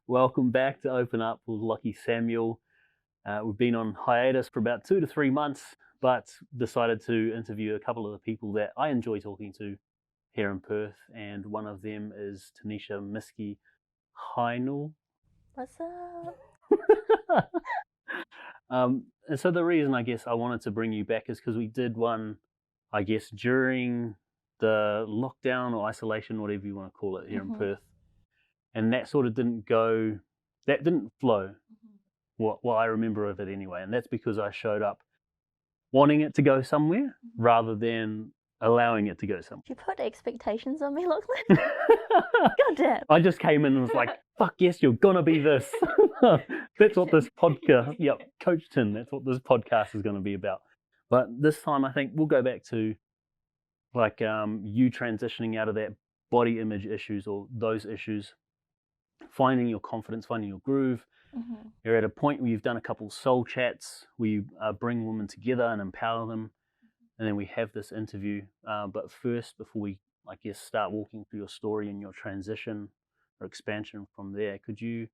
Welcome back to Open Up with Lucky Samuel. We've been on hiatus for about 2 to 3 months, but decided to interview a couple of the people that I enjoy talking to here in Perth, and one of them is Tinesha Misky Heinel. What's up? And so the reason I guess I wanted to bring you back is because we did one, I guess, during the lockdown or isolation, whatever you want to call it, here in Perth. And that sort of didn't flow what I remember of it anyway. And that's because I showed up wanting it to go somewhere rather than allowing it to go somewhere. You put expectations on me, Lachlan? God damn. I just came in and was like, fuck yes, you're gonna be this. That's what this podcast, Coach Tin, that's what this podcast is gonna be about. But this time I think we'll go back to like you transitioning out of that body image issues or those issues, finding your confidence, finding your groove. You're at a point where you've done a couple soul chats where you bring women together and empower them, and then we have this interview. But first, before we, I guess, start walking through your story and your transition or expansion from there, could you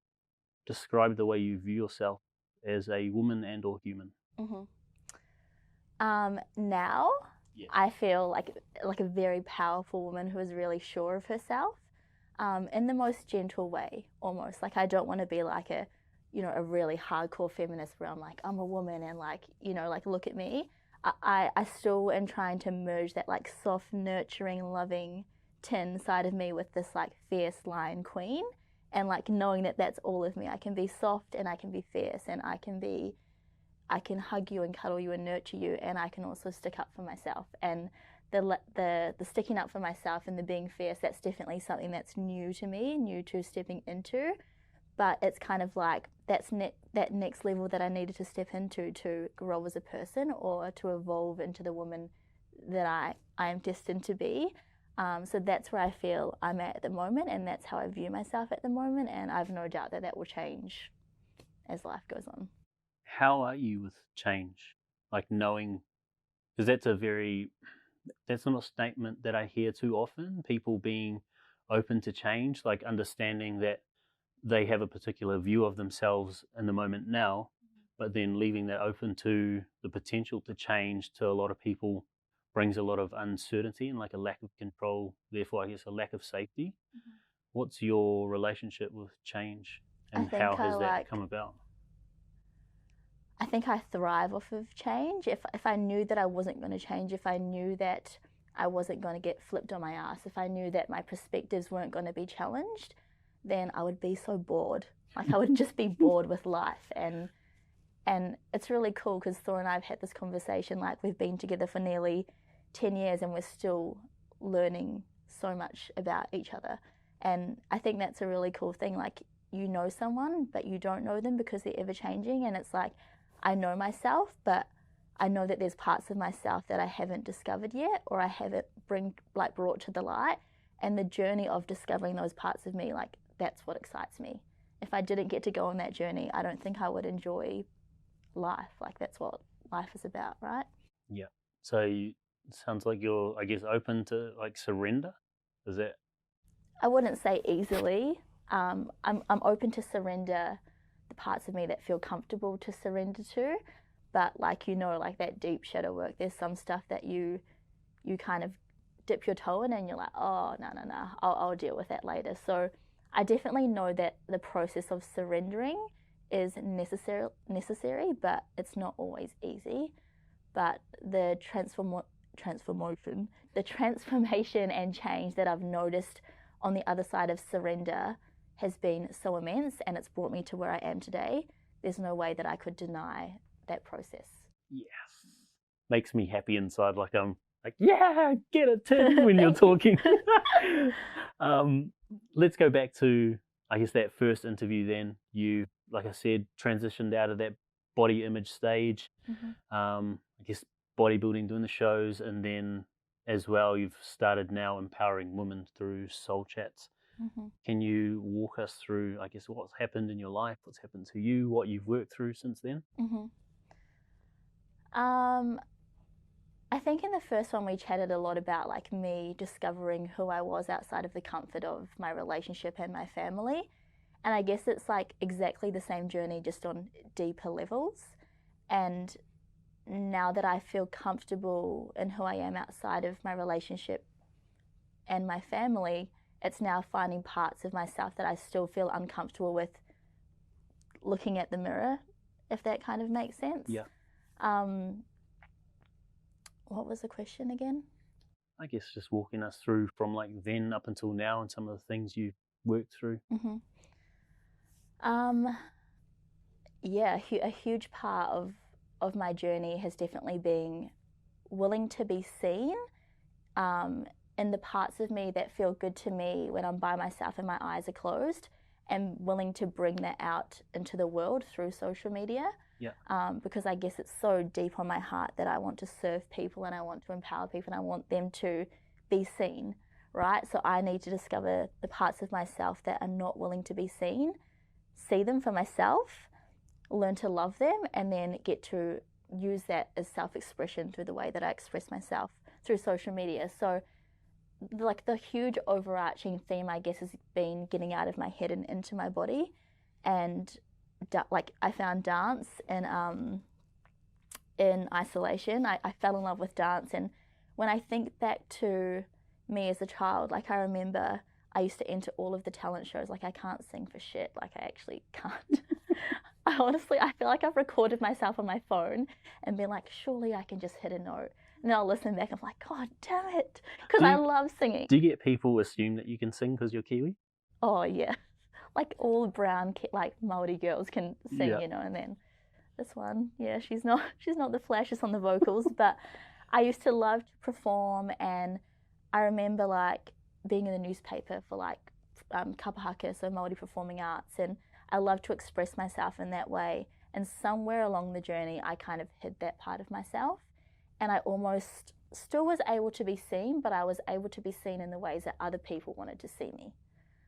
describe the way you view yourself as a woman and or human? Now, I feel like a very powerful woman who is really sure of herself, in the most gentle way, almost. Like, I don't want to be like a really hardcore feminist where I'm like, I'm a woman and like, look at me. I still am trying to merge that like soft, nurturing, loving Tin side of me with this like fierce lion queen, and like knowing that that's all of me. I can be soft and I can be fierce, and I can hug you and cuddle you and nurture you, and I can also stick up for myself. And the sticking up for myself and the being fierce, that's definitely something that's new to me, new to stepping into. But it's kind of like that next level that I needed to step into to grow as a person or to evolve into the woman that I am destined to be. So that's where I feel I'm at the moment, and that's how I view myself at the moment. And I've no doubt that will change as life goes on. How are you with change? Like knowing, because that's not a statement that I hear too often, people being open to change, like understanding that they have a particular view of themselves in the moment now, but then leaving that open to the potential to change to a lot of people brings a lot of uncertainty and like a lack of control, therefore I guess a lack of safety. What's your relationship with change, and how has that come about? I think I thrive off of change. If I knew that I wasn't going to change, if I knew that I wasn't going to get flipped on my ass, if I knew that my perspectives weren't going to be challenged, then I would be so bored. Like I would just be bored with life. And it's really cool because Thor and I have had this conversation, like we've been together for nearly 10 years and we're still learning so much about each other. And I think that's a really cool thing. Like, you know someone, but you don't know them because they're ever changing. And it's like, I know myself, but I know that there's parts of myself that I haven't discovered yet, or I haven't brought to the light. And the journey of discovering those parts of me, like, that's what excites me. If I didn't get to go on that journey, I don't think I would enjoy life. Like, that's what life is about, right? Yeah. So it sounds like you're, I guess, open to like surrender. Is that? I wouldn't say easily. I'm open to surrender the parts of me that feel comfortable to surrender to, but like like that deep shadow work, there's some stuff that you kind of dip your toe in and you're like, oh no, I'll deal with that later. So I definitely know that the process of surrendering is necessary, but it's not always easy. But the transformation and change that I've noticed on the other side of surrender has been so immense, and it's brought me to where I am today. There's no way that I could deny that process. Yes. Makes me happy inside, like I'm like, yeah, get it, Tin, when you're talking. Let's go back to, I guess, that first interview then. You, like I said, transitioned out of that body image stage. I guess bodybuilding, doing the shows, and then as well you've started now empowering women through soul chats. Can you walk us through, I guess, what's happened in your life, what's happened to you, what you've worked through since then? I think in the first one we chatted a lot about like me discovering who I was outside of the comfort of my relationship and my family. And I guess it's like exactly the same journey, just on deeper levels. And now that I feel comfortable in who I am outside of my relationship and my family, it's now finding parts of myself that I still feel uncomfortable with looking at the mirror, if that kind of makes sense. Yeah. What was the question again? I guess just walking us through from like then up until now and some of the things you've worked through. Mm-hmm. Yeah, a huge part of my journey has definitely been willing to be seen in the parts of me that feel good to me when I'm by myself and my eyes are closed, and willing to bring that out into the world through social media. Yeah. Because I guess it's so deep on my heart that I want to serve people and I want to empower people and I want them to be seen, right? So I need to discover the parts of myself that are not willing to be seen, see them for myself, learn to love them, and then get to use that as self-expression through the way that I express myself through social media. So like the huge overarching theme, I guess, has been getting out of my head and into my body. And like I found dance in isolation. I fell in love with dance, and when I think back to me as a child, like I remember I used to enter all of the talent shows. Like I can't sing for shit. Like I actually can't. I feel like I've recorded myself on my phone and been like, surely I can just hit a note. And then I'll listen back and I'm like, God damn it. Because I love singing. Do you get people assume that you can sing because you're Kiwi? Oh, yeah. Like all brown, like Māori girls can sing, Yeah. you know, and then this one, yeah, she's not the flashiest on the vocals, but I used to love to perform, and I remember like being in the newspaper for like kapahaka, so Māori performing arts, and I love to express myself in that way. And somewhere along the journey, I kind of hid that part of myself, and I almost still was able to be seen, but I was able to be seen in the ways that other people wanted to see me.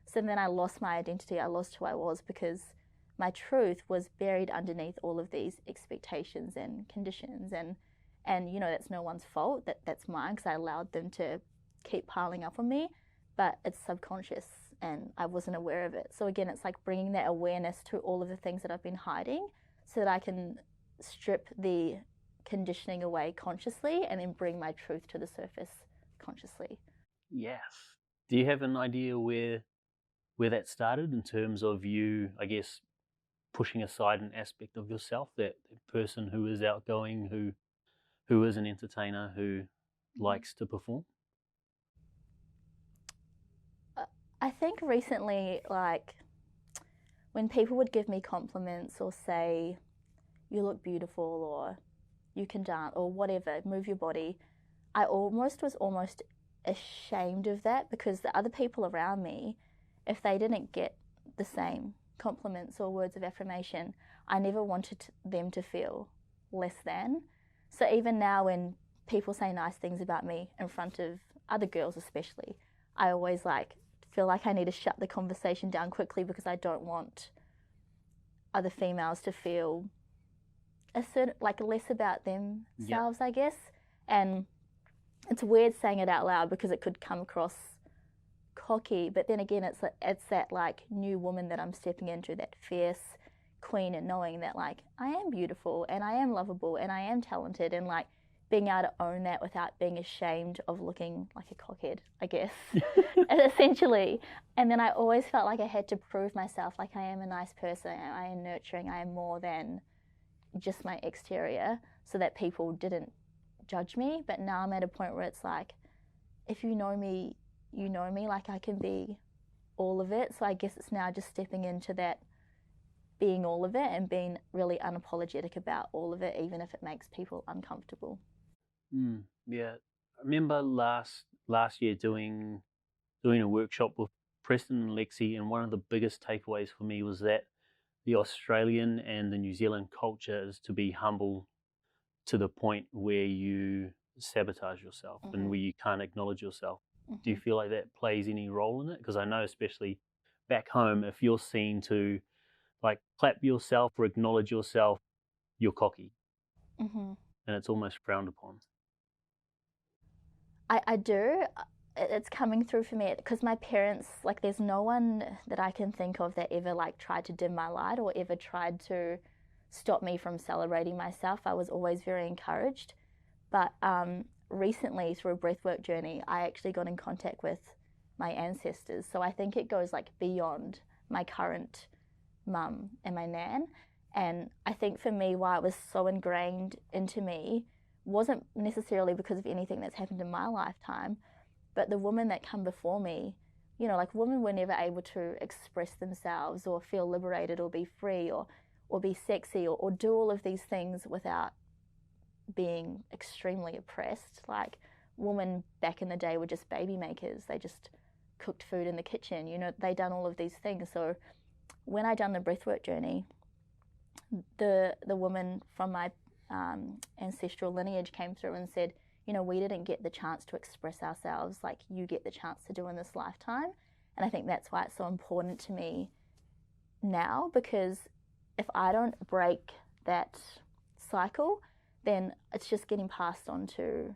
So then I lost my identity, I lost who I was, because my truth was buried underneath all of these expectations and conditions. And you know, that's no one's fault, that's mine, because I allowed them to keep piling up on me, but it's subconscious and I wasn't aware of it. So again, it's like bringing that awareness to all of the things that I've been hiding so that I can strip the conditioning away consciously and then bring my truth to the surface consciously. Yes. Do you have an idea where that started in terms of you, I guess, pushing aside an aspect of yourself, that person who is outgoing, who is an entertainer, who likes to perform? I think recently, like when people would give me compliments or say, you look beautiful, or you can dance, or whatever, move your body, I was almost ashamed of that, because the other people around me, if they didn't get the same compliments or words of affirmation, I never wanted them to feel less than. So even now when people say nice things about me in front of other girls especially, I always like feel like I need to shut the conversation down quickly, because I don't want other females to feel a certain, like less about themselves, I guess. And it's weird saying it out loud because it could come across cocky, but then again, it's that like new woman that I'm stepping into, that fierce queen, and knowing that like I am beautiful and I am lovable and I am talented, and like being able to own that without being ashamed of looking like a cockhead, I guess, essentially. And then I always felt like I had to prove myself, like I am a nice person, I am nurturing, I am more than just my exterior, so that people didn't judge me. But now I'm at a point where it's like, if you know me, you know me, like I can be all of it. So I guess it's now just stepping into that being all of it and being really unapologetic about all of it, even if it makes people uncomfortable. Yeah, I remember last year doing a workshop with Preston and Lexi, and one of the biggest takeaways for me was that the Australian and the New Zealand culture is to be humble to the point where you sabotage yourself and where you can't acknowledge yourself. Do you feel like that plays any role in it? Because I know, especially back home, if you're seen to like clap yourself or acknowledge yourself, you're cocky, and it's almost frowned upon. I do. it's coming through for me because my parents, like, there's no one that I can think of that ever like tried to dim my light or ever tried to stop me from celebrating myself. I was always very encouraged. But recently, through a breathwork journey, I actually got in contact with my ancestors. So I think it goes like beyond my current mum and my nan. And I think for me, why it was so ingrained into me wasn't necessarily because of anything that's happened in my lifetime, but the women that come before me, you know, like women were never able to express themselves or feel liberated or be free or be sexy or do all of these things without being extremely oppressed. Like, women back in the day were just baby makers. They just cooked food in the kitchen. You know, they done all of these things. So when I done the breathwork journey, the woman from my ancestral lineage came through and said, you know, we didn't get the chance to express ourselves like you get the chance to do in this lifetime. And I think that's why it's so important to me now, because if I don't break that cycle, then it's just getting passed on to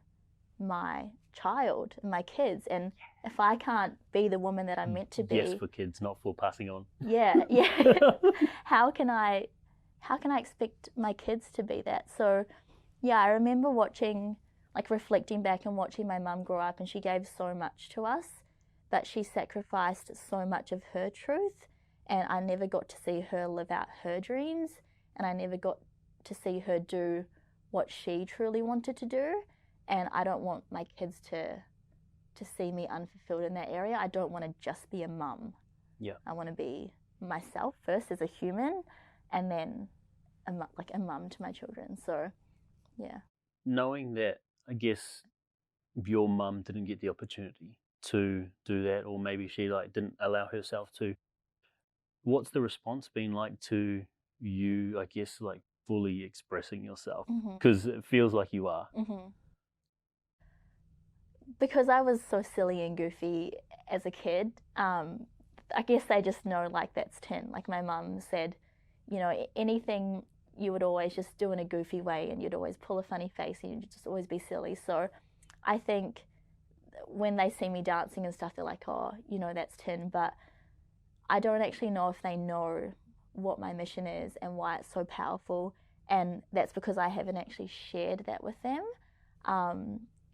my child and my kids. And if I can't be the woman that I'm meant to be, yes, for kids, not for passing on. yeah, how can I expect my kids to be that? So yeah, I remember watching, like reflecting back and watching my mum grow up, and she gave so much to us, but she sacrificed so much of her truth, and I never got to see her live out her dreams, and I never got to see her do what she truly wanted to do. And I don't want my kids to see me unfulfilled in that area. I don't want to just be a mum. Yeah. I want to be myself first as a human, and then a mum to my children. So yeah. Knowing that, I guess, your mum didn't get the opportunity to do that, or maybe she like didn't allow herself to, what's the response been like to you, I guess, like fully expressing yourself? Because it feels like you are. Because I was so silly and goofy as a kid, I guess they just know, like, that's Tin. Like, my mum said, you know, anything you would always just do in a goofy way, and you'd always pull a funny face and you'd just always be silly. So I think when they see me dancing and stuff, they're like, oh, you know, that's Tin. But I don't actually know if they know what my mission is and why it's so powerful. And that's because I haven't actually shared that with them.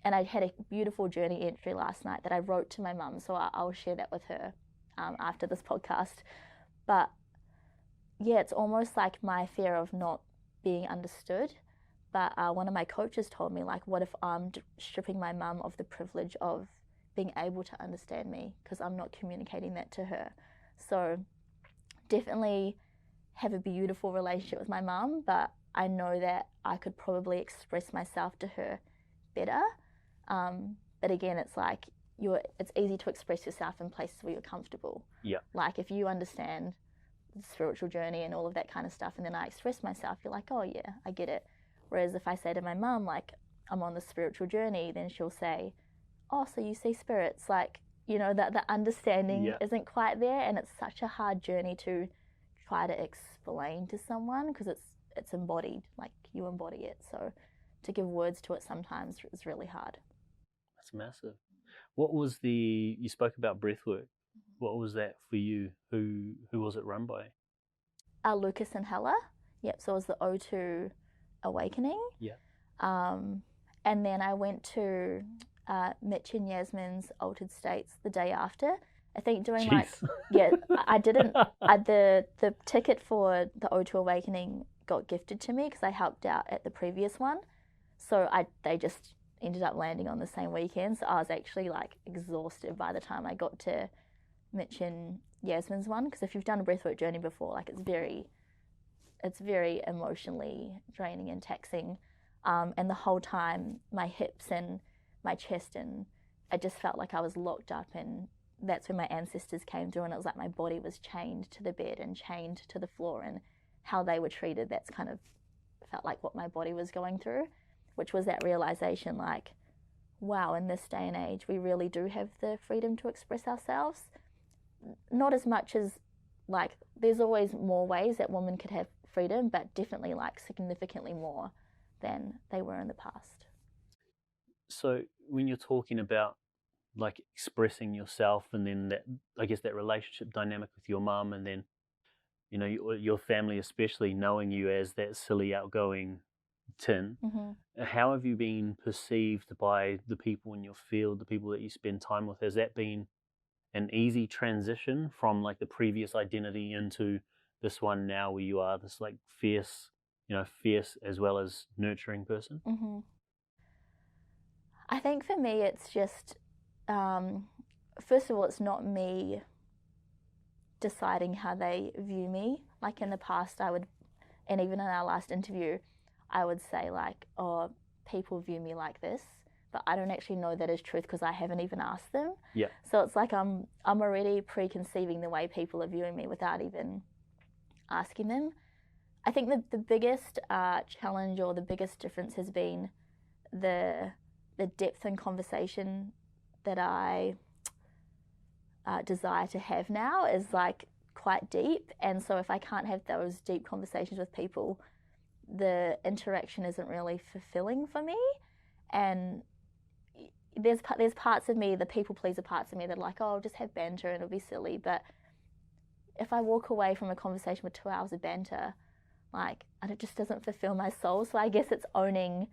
And I had a beautiful journey entry last night that I wrote to my mum, so I'll share that with her after this podcast. But yeah, it's almost like my fear of not being understood. But one of my coaches told me, like, what if I'm stripping my mum of the privilege of being able to understand me because I'm not communicating that to her? So definitely have a beautiful relationship with my mum, but I know that I could probably express myself to her better. But again, it's like it's easy to express yourself in places where you're comfortable. Yeah. Like, if you understand the spiritual journey and all of that kind of stuff, and then I express myself, you're like, oh yeah, I get it. Whereas if I say to my mum, like, I'm on the spiritual journey, then she'll say, oh, so you see spirits. Like, you know, that the understanding isn't quite there, and it's such a hard journey to try to explain to someone because it's embodied, like you embody it. So to give words to it sometimes is really hard. That's massive. What was you spoke about breathwork. What was that for you? Who was it run by? Lucas and Hella. Yep, so it was the O2 Awakening. Yeah. And then I went to Mitch and Yasmin's Altered States the day after. I think doing I didn't, the ticket for the O2 Awakening got gifted to me because I helped out at the previous one. So they just ended up landing on the same weekend. So I was actually like exhausted by the time I got to Mitch and Yasmin's one, because if you've done a breathwork journey before, like it's very emotionally draining and taxing. And the whole time, my hips and my chest, and I just felt like I was locked up, and that's when my ancestors came through, and it was like my body was chained to the bed and chained to the floor, and how they were treated, that's kind of felt like what my body was going through, which was that realization, like, wow, in this day and age, we really do have the freedom to express ourselves. Not as much as, like, there's always more ways that women could have freedom, but definitely like significantly more than they were in the past. So when you're talking about like expressing yourself, and then that, I guess, that relationship dynamic with your mum, and then your family, especially knowing you as that silly, outgoing Tin. How have you been perceived by the people in your field, the people that you spend time with? Has that been an easy transition from like the previous identity into this one now, where you are this like fierce as well as nurturing person? I think for me, it's just, first of all, it's not me deciding how they view me. Like in the past, I would, and even in our last interview, I would say like, oh, people view me like this, but I don't actually know that is truth because I haven't even asked them. Yeah. So it's like I'm already preconceiving the way people are viewing me without even asking them. I think the biggest challenge or the biggest difference has been the depth in conversation that I desire to have now is like quite deep, and so if I can't have those deep conversations with people, the interaction isn't really fulfilling for me. And there's parts of me, the people pleaser parts of me, that are like, oh, I'll just have banter and it'll be silly. But if I walk away from a conversation with 2 hours of banter, like, and it just doesn't fulfill my soul. So I guess it's owning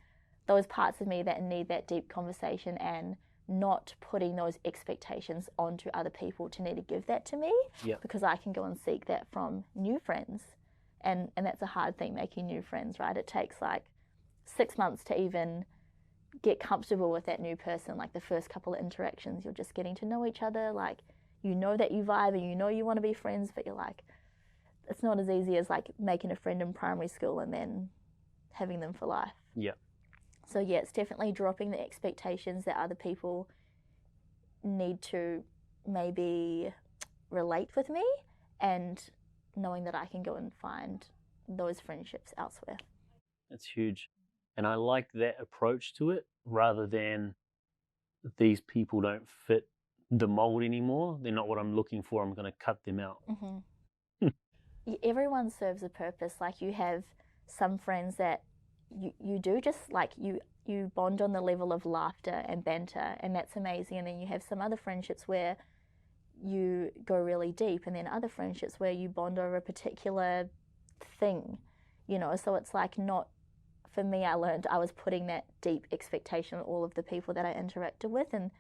those parts of me that need that deep conversation and not putting those expectations onto other people to need to give that to me. Yep. Because I can go and seek that from new friends. And that's a hard thing, making new friends, right? It takes like 6 months to even get comfortable with that new person. Like the first couple of interactions, you're just getting to know each other. Like, you know that you vibe and you know you want to be friends, but you're like, it's not as easy as like making a friend in primary school and then having them for life. Yeah. So yeah, it's definitely dropping the expectations that other people need to maybe relate with me, and knowing that I can go and find those friendships elsewhere. That's huge. And I like that approach to it, rather than these people don't fit the mold anymore. They're not what I'm looking for. I'm going to cut them out. Everyone serves a purpose. Like, you have some friends that you do just like you bond on the level of laughter and banter, and that's amazing. And then you have some other friendships where you go really deep, and then other friendships where you bond over a particular thing, so it's like, not, for me, I learned I was putting that deep expectation on all of the people that I interacted with, and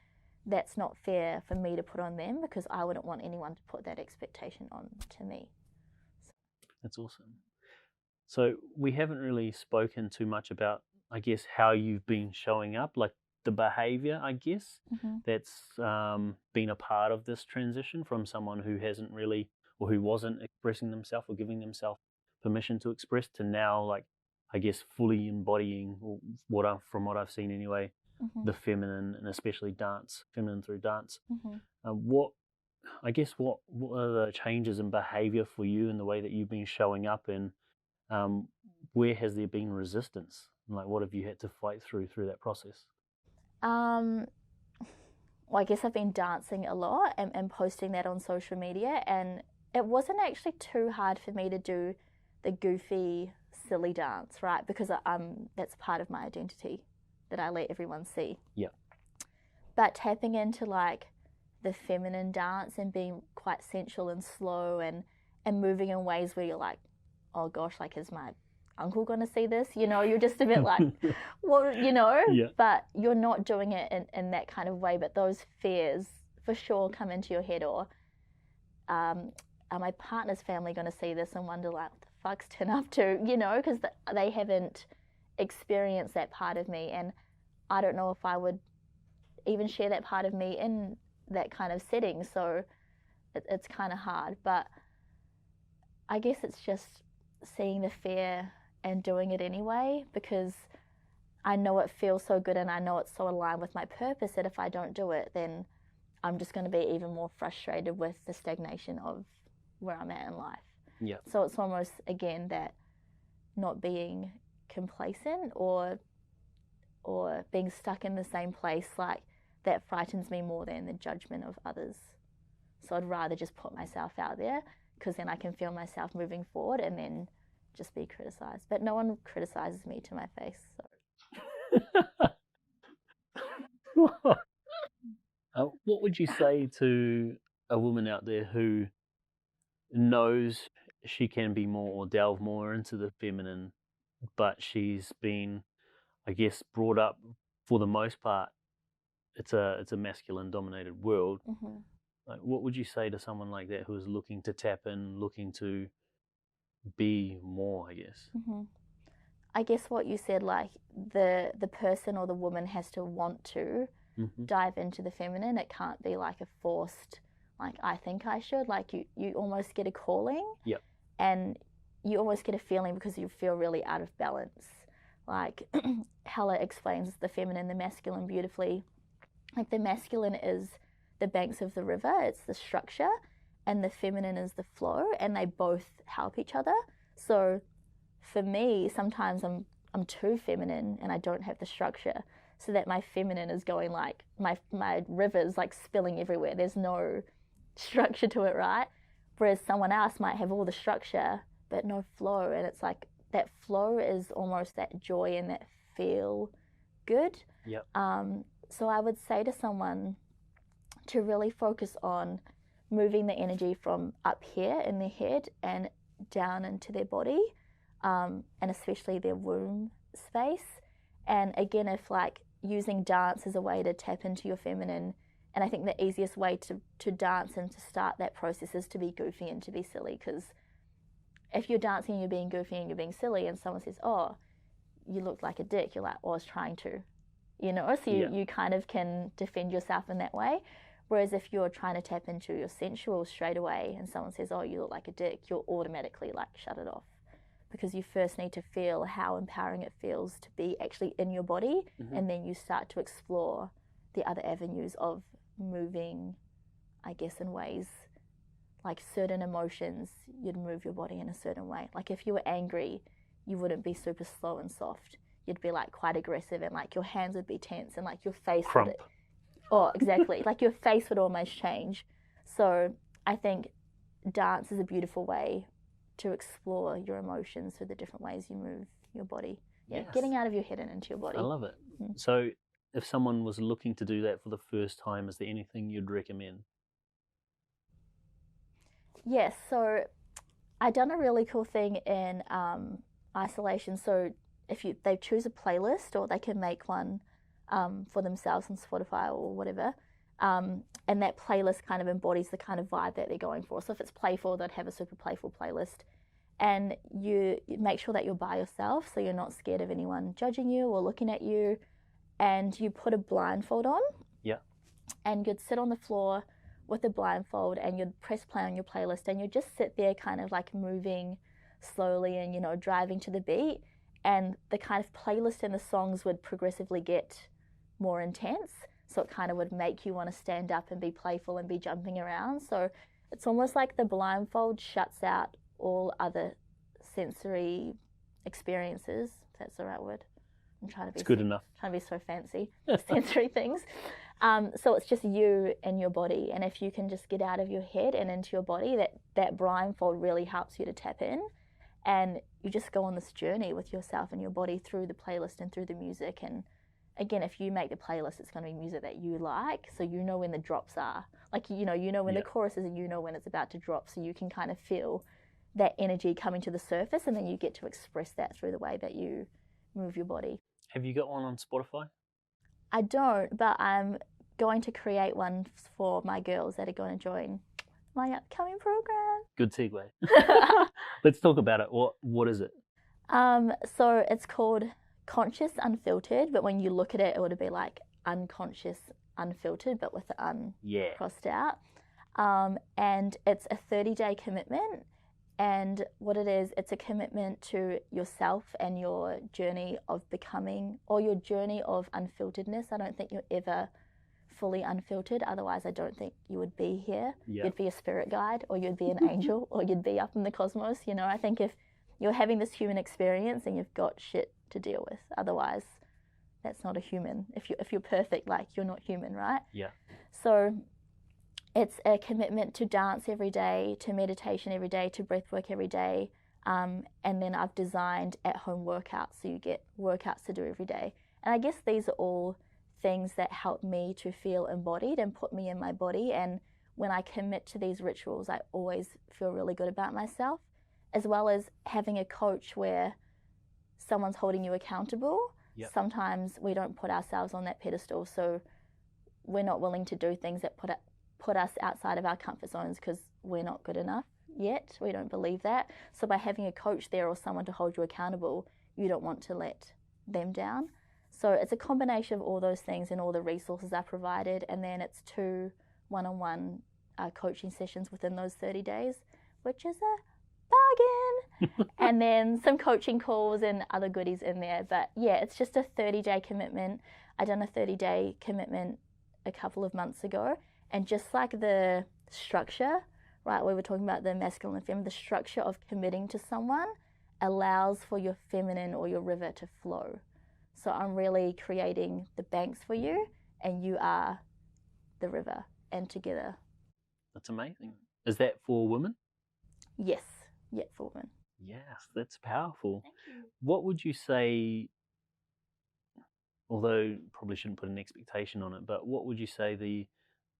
that's not fair for me to put on them, because I wouldn't want anyone to put that expectation on to me. That's awesome. So we haven't really spoken too much about, I guess, how you've been showing up, like the behavior, I guess, that's been a part of this transition from someone who hasn't really, or who wasn't expressing themselves or giving themselves permission to express, to now, like, I guess, fully embodying, or from what I've seen anyway, the feminine, and especially dance, feminine through dance. What are the changes in behavior for you in the way that you've been showing up, and where has there been resistance? Like, what have you had to fight through that process? Well, I guess I've been dancing a lot and posting that on social media, and it wasn't actually too hard for me to do the goofy, silly dance, right? Because that's part of my identity that I let everyone see. Yeah. But tapping into like the feminine dance and being quite sensual and slow and moving in ways where you're like, oh gosh, like, is my uncle going to see this? You're just a bit like, well, Yeah. But you're not doing it in that kind of way. But those fears for sure come into your head, or are my partner's family going to see this and wonder, like, what the fuck's Tin up to? Because they haven't experienced that part of me, and I don't know if I would even share that part of me in that kind of setting. So it's kind of hard. But I guess it's just seeing the fear and doing it anyway, because I know it feels so good and I know it's so aligned with my purpose that if I don't do it, then I'm just going to be even more frustrated with the stagnation of where I'm at in life. Yeah. So it's almost, again, that not being complacent or being stuck in the same place, like, that frightens me more than the judgment of others. So I'd rather just put myself out there, because then I can feel myself moving forward and then just be criticized. But no one criticizes me to my face. So. What would you say to a woman out there who knows she can be more or delve more into the feminine, but she's been, I guess, brought up for the most part, it's a masculine dominated world. Mm-hmm. Like, what would you say to someone like that who is looking to tap in, looking to be more, I guess? Mm-hmm. I guess what you said, like the person or the woman has to want to dive into the feminine. It can't be like a forced, like I think I should. Like you almost get a calling. Yep. And you almost get a feeling because you feel really out of balance. Like Hella explains the feminine, the masculine beautifully. Like the masculine is the banks of the river, it's the structure, and the feminine is the flow, and they both help each other. So for me, sometimes I'm too feminine and I don't have the structure, so that my feminine is going like my river's like spilling everywhere. There's no structure to it, right? Whereas someone else might have all the structure but no flow, and it's like that flow is almost that joy and that feel good. Yep. So I would say to someone to really focus on moving the energy from up here in their head and down into their body, and especially their womb space. And again, if like using dance as a way to tap into your feminine, and I think the easiest way to dance and to start that process is to be goofy and to be silly, because if you're dancing and you're being goofy and you're being silly and someone says, oh, you look like a dick, you're like, oh, I was trying to, so you kind of can defend yourself in that way. Whereas if you're trying to tap into your sensual straight away and someone says, oh, you look like a dick, you'll automatically like shut it off, because you first need to feel how empowering it feels to be actually in your body, and then you start to explore the other avenues of moving, I guess, in ways like certain emotions, you'd move your body in a certain way. Like if you were angry, you wouldn't be super slow and soft. You'd be like quite aggressive, and like your hands would be tense, and like your face Crump. Oh, exactly. Like your face would almost change. So I think dance is a beautiful way to explore your emotions through the different ways you move your body. Yeah, Yes. Getting out of your head and into your body. I love it. So if someone was looking to do that for the first time, is there anything you'd recommend? Yes, so I done a really cool thing in isolation. So if they choose a playlist, or they can make one for themselves on Spotify or whatever, and that playlist kind of embodies the kind of vibe that they're going for. So if it's playful, they'd have a super playful playlist, and you make sure that you're by yourself, so you're not scared of anyone judging you or looking at you, and you put a blindfold on. Yeah. And you'd sit on the floor with a blindfold, and you'd press play on your playlist, and you'd just sit there kind of like moving slowly and driving to the beat, and the kind of playlist and the songs would progressively get more intense, so it kind of would make you want to stand up and be playful and be jumping around. So it's almost like the blindfold shuts out all other sensory experiences, if that's the right word. I'm trying to be good enough. Trying to be so fancy. Sensory things. So it's just you and your body, and if you can just get out of your head and into your body, that blindfold really helps you to tap in, and you just go on this journey with yourself and your body through the playlist and through the music. And again, if you make the playlist, it's going to be music that you like, so you know when the drops are. Like you know when the chorus is, and you know when it's about to drop, so you can kind of feel that energy coming to the surface, and then you get to express that through the way that you move your body. Have you got one on Spotify? I don't, but I'm going to create one for my girls that are going to join my upcoming program. Good segue. Let's talk about it. What is it? So it's called Conscious Unfiltered, but when you look at it, it would be like Unconscious Unfiltered, but with the crossed out. And it's a 30-day commitment. And what it is, it's a commitment to yourself and your journey of becoming, or your journey of unfilteredness. I don't think you're ever fully unfiltered. Otherwise, I don't think you would be here. Yep. You'd be a spirit guide, or you'd be an angel, or you'd be up in the cosmos. I think if you're having this human experience, and you've got shit to deal with. Otherwise, that's not a human. If you're perfect, like, you're not human, right? Yeah. So it's a commitment to dance every day, to meditation every day, to breathwork every day. And then I've designed at-home workouts, so you get workouts to do every day. And I guess these are all things that help me to feel embodied and put me in my body. And when I commit to these rituals, I always feel really good about myself, as well as having a coach where someone's holding you accountable. Yep. Sometimes we don't put ourselves on that pedestal, so we're not willing to do things that put us outside of our comfort zones because we're not good enough yet. We don't believe that. So by having a coach there or someone to hold you accountable, you don't want to let them down. So it's a combination of all those things, and all the resources are provided, and then it's 2 one-on-one coaching sessions within those 30 days, which is a bargain. And then some coaching calls and other goodies in there. But yeah, it's just a 30-day commitment. I done a 30-day commitment a couple of months ago, and just like the structure, right, we were talking about the masculine and feminine, the structure of committing to someone allows for your feminine or your river to flow. So I'm really creating the banks for you, and you are the river, and together. That's amazing. Is that for women? Yes, yeah, for women. Yes, that's powerful. Thank you. What would you say, although probably shouldn't put an expectation on it, but what would you say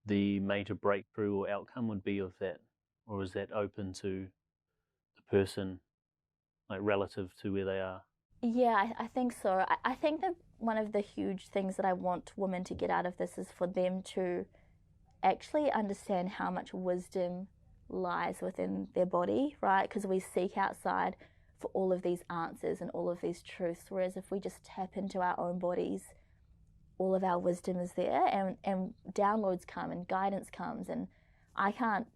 the major breakthrough or outcome would be of that? Or is that open to the person, like relative to where they are? Yeah, I think so. I think that one of the huge things that I want women to get out of this is for them to actually understand how much wisdom lies within their body, right? Because we seek outside for all of these answers and all of these truths, whereas if we just tap into our own bodies, all of our wisdom is there, and downloads come and guidance comes, and I can't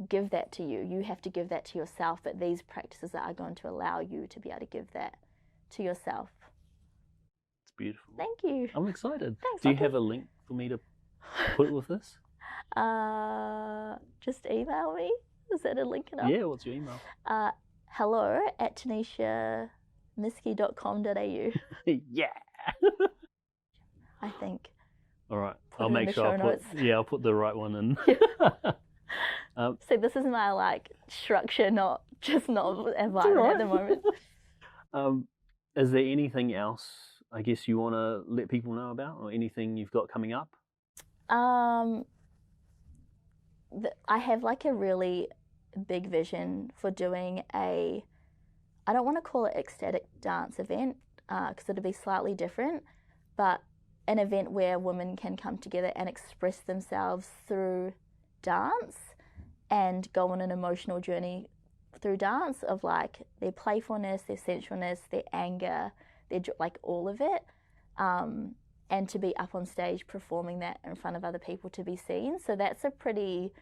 give that to you. You have to give that to yourself, but these practices are going to allow you to be able to give that to yourself. It's beautiful. Thank you. I'm excited. Thanks, Do you Lockie. have a link for me to put with this? Just email me. Is that a link enough? Yeah, what's your email? hello@tineshamisky.com.au. Yeah. I think. All right. Put I'll it in make the sure show I'll notes. I'll put the right one in. So this is my like structure, not environment right. at the moment. Is there anything else I guess you want to let people know about, or anything you've got coming up? I have like a really big vision for doing I don't want to call it ecstatic dance event because it'll be slightly different, but an event where women can come together and express themselves through dance and go on an emotional journey through dance of like their playfulness, their sensualness, their anger, their like all of it, and to be up on stage performing that in front of other people to be seen. So that's a pretty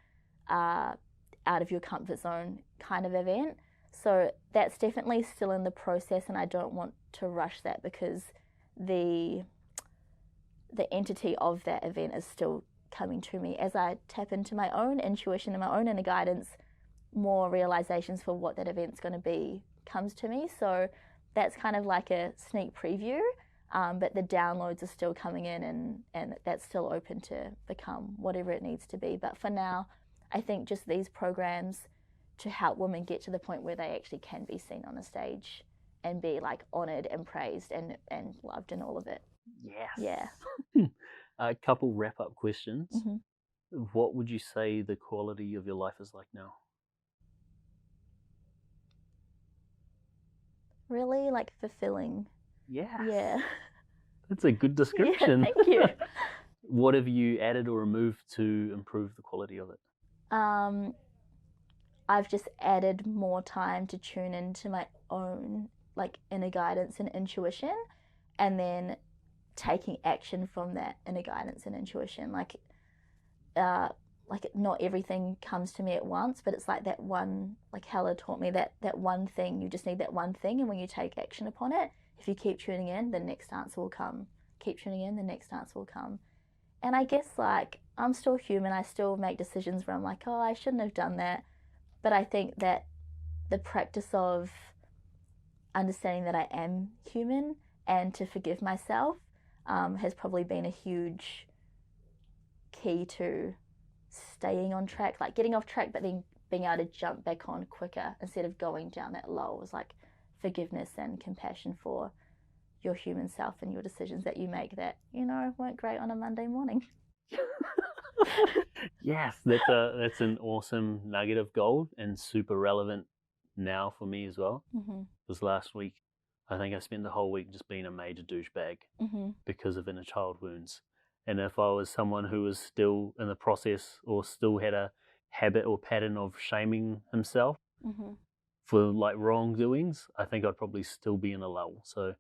out of your comfort zone kind of event. So that's definitely still in the process, and I don't want to rush that because the entity of that event is still coming to me as I tap into my own intuition and my own inner guidance. More realizations for what that event's going to be comes to me. So that's kind of like a sneak preview, but the downloads are still coming in, and that's still open to become whatever it needs to be. But for now, I think just these programs to help women get to the point where they actually can be seen on a stage and be like honored and praised and loved and all of it. Yes. Yeah. A couple wrap-up questions. Mm-hmm. What would you say the quality of your life is like now? Really like fulfilling. Yes. Yeah. That's a good description. Yeah, thank you. What have you added or removed to improve the quality of it? I've just added more time to tune into my own like inner guidance and intuition, and then taking action from that inner guidance and intuition. Like not everything comes to me at once, but it's like that one, like Hella taught me that one thing, you just need that one thing, and when you take action upon it, if you keep tuning in, the next answer will come. Keep tuning in, the next answer will come. And I guess like I'm still human, I still make decisions where I'm like, oh, I shouldn't have done that. But I think that the practice of understanding that I am human and to forgive myself has probably been a huge key to staying on track, like getting off track, but then being able to jump back on quicker instead of going down that lull. It was like forgiveness and compassion for your human self and your decisions that you make that, weren't great on a Monday morning. Yes, that's an awesome nugget of gold and super relevant now for me as well. Because last week, I think I spent the whole week just being a major douchebag because of inner child wounds. And if I was someone who was still in the process or still had a habit or pattern of shaming himself for like wrongdoings, I think I'd probably still be in a lull. So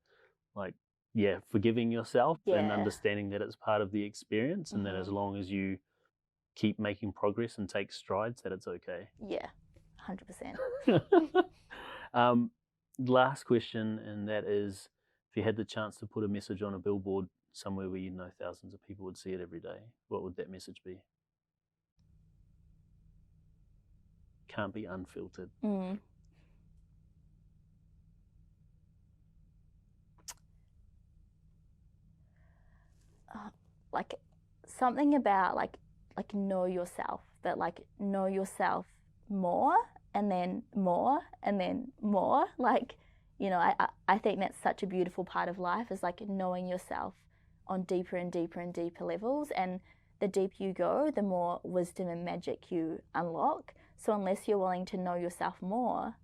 like, yeah, forgiving yourself and understanding that it's part of the experience and that as long as you keep making progress and take strides, that it's okay. Yeah, 100%. Last question, and that is, if you had the chance to put a message on a billboard somewhere where you know thousands of people would see it every day, what would that message be? Can't be unfiltered. Like something about like know yourself, but like know yourself more and then more and then more. Like, I think that's such a beautiful part of life, is like knowing yourself on deeper and deeper and deeper levels. And the deeper you go, the more wisdom and magic you unlock. So unless you're willing to know yourself more,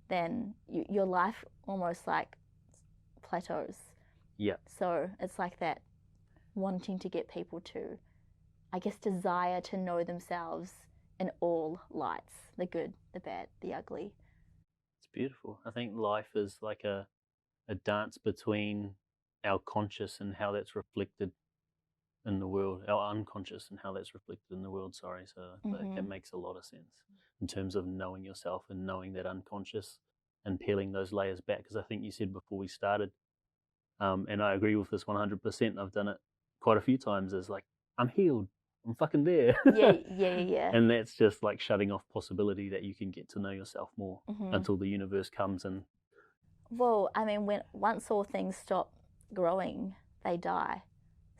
then your life almost like plateaus. Yeah. So it's like that wanting to get people to, I guess, desire to know themselves in all lights, the good, the bad, the ugly. It's beautiful. I think life is like a dance between our conscious and how that's reflected in the world, our unconscious and how that's reflected in the world, sorry. So that makes a lot of sense in terms of knowing yourself and knowing that unconscious and peeling those layers back. Because I think you said before we started, and I agree with this 100%, I've done it quite a few times, is like, I'm healed, I'm fucking there. Yeah. And that's just like shutting off possibility that you can get to know yourself more until the universe comes and... Well, I mean, once all things stop growing, they die.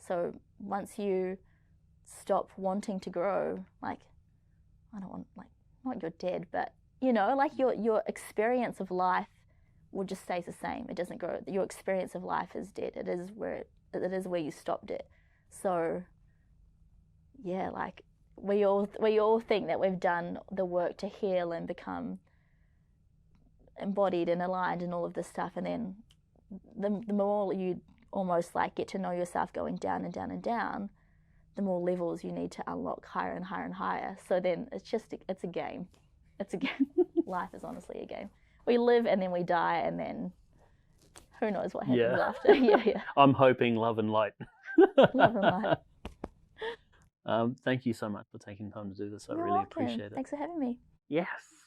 So once you stop wanting to grow, like, I don't want, like, not you're dead, but, like your experience of life will just stays the same. It doesn't grow. Your experience of life is dead. It is where you stopped it. So, yeah, like we all think that we've done the work to heal and become embodied and aligned and all of this stuff, and then the more you almost like get to know yourself going down and down and down, the more levels you need to unlock higher and higher and higher. So then it's a game. It's a game. Life is honestly a game. We live and then we die, and then who knows what happens after. Yeah. I'm hoping love and light. Love and light. Thank you so much for taking time to do this. I You're really welcome. appreciate it. Thanks for having me. Yes.